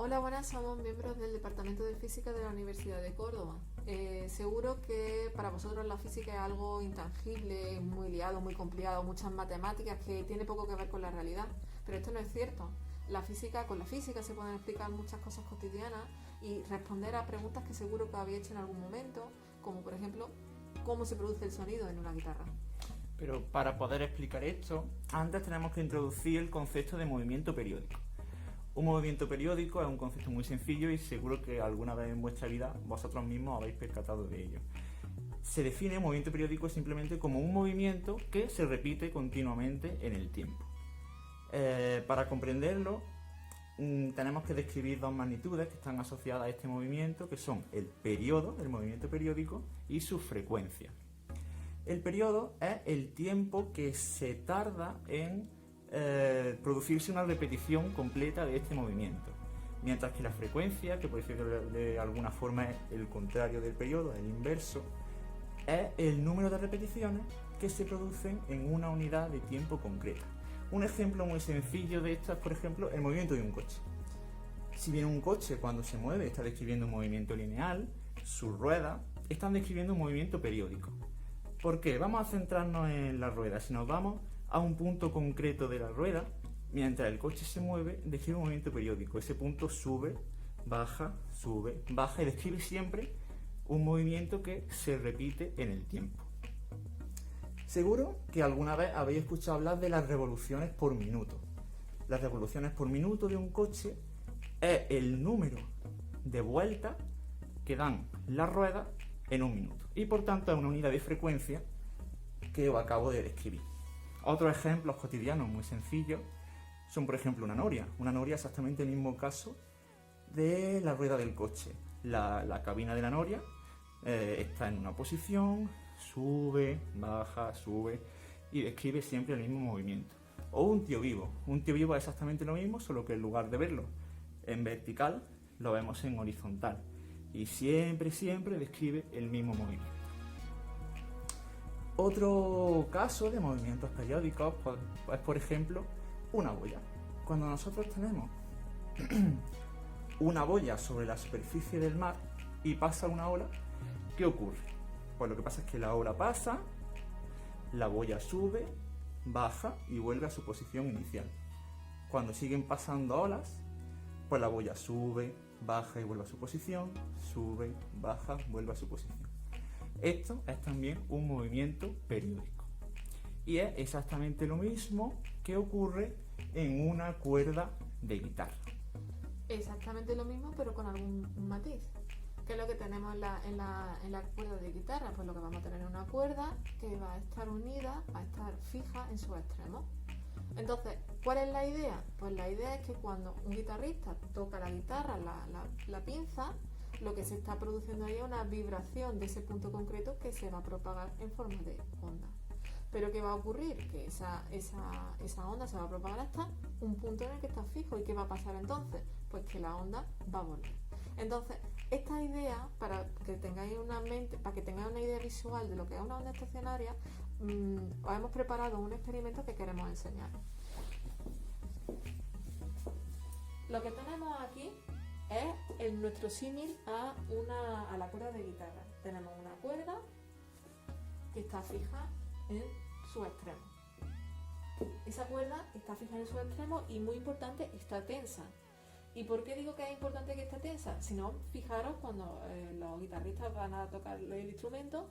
Hola, buenas, somos miembros del Departamento de Física de la Universidad de Córdoba. Seguro que para vosotros la física es algo intangible, muy liado, muy complicado, muchas matemáticas que tiene poco que ver con la realidad, pero esto no es cierto. Con la física se pueden explicar muchas cosas cotidianas y responder a preguntas que seguro que habéis hecho en algún momento, como por ejemplo, ¿cómo se produce el sonido en una guitarra? Pero para poder explicar esto, antes tenemos que introducir el concepto de movimiento periódico. Un movimiento periódico es un concepto muy sencillo y seguro que alguna vez en vuestra vida vosotros mismos habéis percatado de ello. Se define movimiento periódico simplemente como un movimiento que se repite continuamente en el tiempo. Para comprenderlo, tenemos que describir dos magnitudes que están asociadas a este movimiento, que son el periodo del movimiento periódico y su frecuencia. El periodo es el tiempo que se tarda en producirse una repetición completa de este movimiento, mientras que la frecuencia, que por decirlo de alguna forma es el contrario del periodo, el inverso, es el número de repeticiones que se producen en una unidad de tiempo concreta. Un ejemplo muy sencillo de esto es, por ejemplo, el movimiento de un coche. Si bien un coche cuando se mueve está describiendo un movimiento lineal, sus ruedas están describiendo un movimiento periódico. ¿Por qué? Vamos a centrarnos en la rueda. Si nos vamos a un punto concreto de la rueda, mientras el coche se mueve, describe un movimiento periódico. Ese punto sube, baja y describe siempre un movimiento que se repite en el tiempo. Seguro que alguna vez habéis escuchado hablar de las revoluciones por minuto. Las revoluciones por minuto de un coche es el número de vueltas que dan las ruedas en un minuto. Y por tanto es una unidad de frecuencia que os acabo de describir. Otros ejemplos cotidianos muy sencillos son, por ejemplo, una noria. Una noria es exactamente el mismo caso de la rueda del coche. La cabina de la noria está en una posición, sube, baja, sube y describe siempre el mismo movimiento. O un tío vivo. Un tío vivo es exactamente lo mismo, solo que en lugar de verlo en vertical, lo vemos en horizontal. Y siempre describe el mismo movimiento. Otro caso de movimientos periódicos es, por ejemplo, una boya. Cuando nosotros tenemos una boya sobre la superficie del mar y pasa una ola, ¿qué ocurre? Pues lo que pasa es que la ola pasa, la boya sube, baja y vuelve a su posición inicial. Cuando siguen pasando olas, pues la boya sube, baja y vuelve a su posición, sube, baja, vuelve a su posición. Esto es también un movimiento periódico. Y es exactamente lo mismo que ocurre en una cuerda de guitarra. Exactamente lo mismo, pero con algún matiz. ¿Qué es lo que tenemos en la cuerda de guitarra? Pues lo que vamos a tener es una cuerda que va a estar unida, va a estar fija en sus extremos. Entonces, ¿cuál es la idea? Pues la idea es que cuando un guitarrista toca la guitarra, la pinza, lo que se está produciendo ahí es una vibración de ese punto concreto que se va a propagar en forma de onda. Pero ¿qué va a ocurrir? Que esa onda se va a propagar hasta un punto en el que está fijo. ¿Y qué va a pasar entonces? Pues que la onda va a volver. Entonces, esta idea, para que tengáis una idea visual de lo que es una onda estacionaria, os hemos preparado un experimento que queremos enseñar. Lo que tenemos aquí es nuestro símil a la cuerda de guitarra. Tenemos una cuerda que está fija en su extremo. Esa cuerda está fija en su extremo y, muy importante, está tensa. ¿Y por qué digo que es importante que esté tensa? Si no, fijaros, cuando los guitarristas van a tocar el instrumento,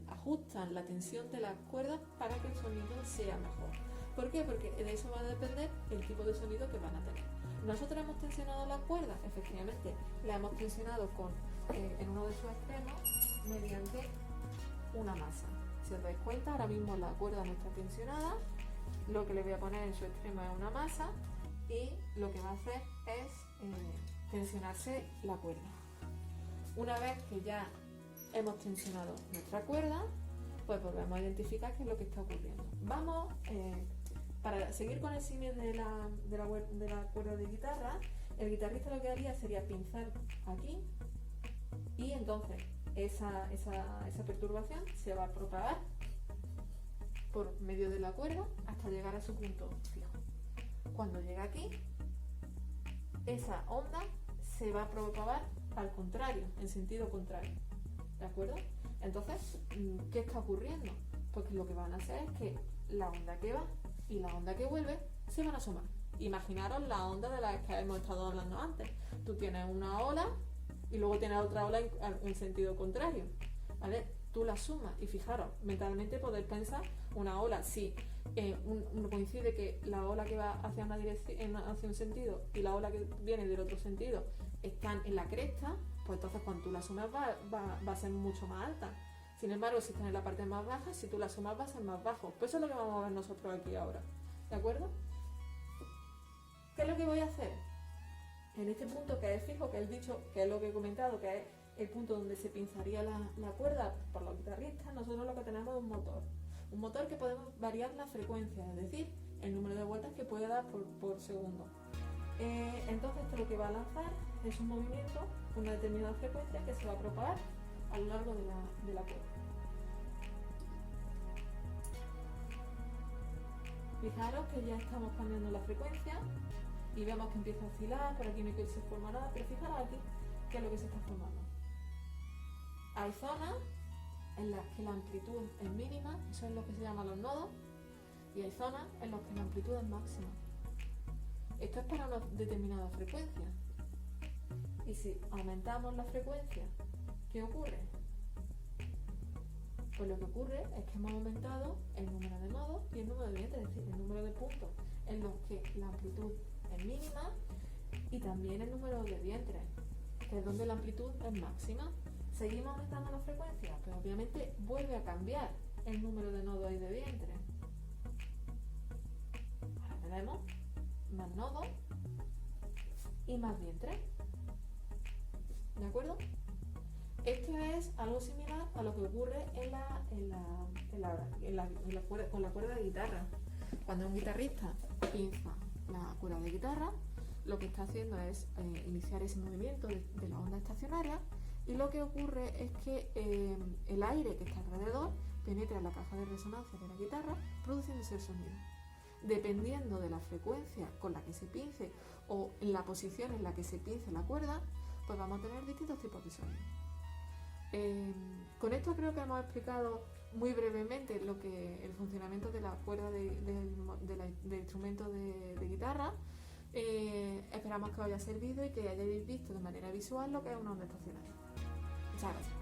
ajustan la tensión de las cuerdas para que el sonido sea mejor. ¿Por qué? Porque de eso va a depender el tipo de sonido que van a tener. ¿Nosotros hemos tensionado la cuerda? Efectivamente, la hemos tensionado en uno de sus extremos mediante una masa. Si os dais cuenta, ahora mismo la cuerda no está tensionada, lo que le voy a poner en su extremo es una masa y lo que va a hacer es tensionarse la cuerda. Una vez que ya hemos tensionado nuestra cuerda, pues volvemos a identificar qué es lo que está ocurriendo. Vamos, para seguir con el símil de la cuerda de guitarra, el guitarrista lo que haría sería pinzar aquí y entonces esa perturbación se va a propagar por medio de la cuerda hasta llegar a su punto fijo. Cuando llega aquí, esa onda se va a propagar al contrario, en sentido contrario. ¿De acuerdo? Entonces, ¿qué está ocurriendo? Pues lo que van a hacer es que la onda que va y la onda que vuelve se van a sumar. Imaginaros la onda de la que hemos estado hablando antes. Tú tienes una ola y luego tienes otra ola en sentido contrario. ¿Vale? Tú la sumas y fijaros, mentalmente podéis pensar una ola, si coincide que la ola que va hacia una dirección, hacia un sentido y la ola que viene del otro sentido están en la cresta, pues entonces cuando tú la sumas va a ser mucho más alta. Sin embargo, si están en la parte más baja, si tú la sumas va a ser más bajo. Pues eso es lo que vamos a ver nosotros aquí ahora. ¿De acuerdo? ¿Qué es lo que voy a hacer? En este punto que es fijo, que es dicho, que es lo que he comentado, que es el punto donde se pinzaría la cuerda por los guitarristas, nosotros lo que tenemos es un motor. Un motor que podemos variar la frecuencia, es decir, el número de vueltas que puede dar por segundo. Entonces esto lo que va a lanzar es un movimiento, una determinada frecuencia que se va a propagar a lo largo de la cuerda. Fijaros que ya estamos cambiando la frecuencia y vemos que empieza a oscilar, por aquí no se forma nada, pero fijaros aquí qué es lo que se está formando. Hay zonas en las que la amplitud es mínima, eso es lo que se llama los nodos, y hay zonas en las que la amplitud es máxima. Esto es para una determinada frecuencia. Y si aumentamos la frecuencia, ¿qué ocurre? Pues lo que ocurre es que hemos aumentado el número de nodos y el número de vientres, es decir, el número de puntos en los que la amplitud es mínima y también el número de vientres, que es donde la amplitud es máxima. ¿Seguimos aumentando la frecuencia? Pues obviamente vuelve a cambiar el número de nodos y de vientres. Ahora tenemos más nodos y más vientres. ¿De acuerdo? Esto es algo similar a lo que ocurre con la cuerda de guitarra. Cuando un guitarrista pinza la cuerda de guitarra, lo que está haciendo es iniciar ese movimiento de la onda estacionaria, y lo que ocurre es que el aire que está alrededor penetra en la caja de resonancia de la guitarra, produciéndose el sonido. Dependiendo de la frecuencia con la que se pince o en la posición en la que se pince la cuerda, pues vamos a tener distintos tipos de sonido. Con esto creo que hemos explicado muy brevemente el funcionamiento de la cuerda del instrumento de guitarra. Esperamos que os haya servido y que hayáis visto de manera visual lo que es una onda estacionaria. Muchas gracias.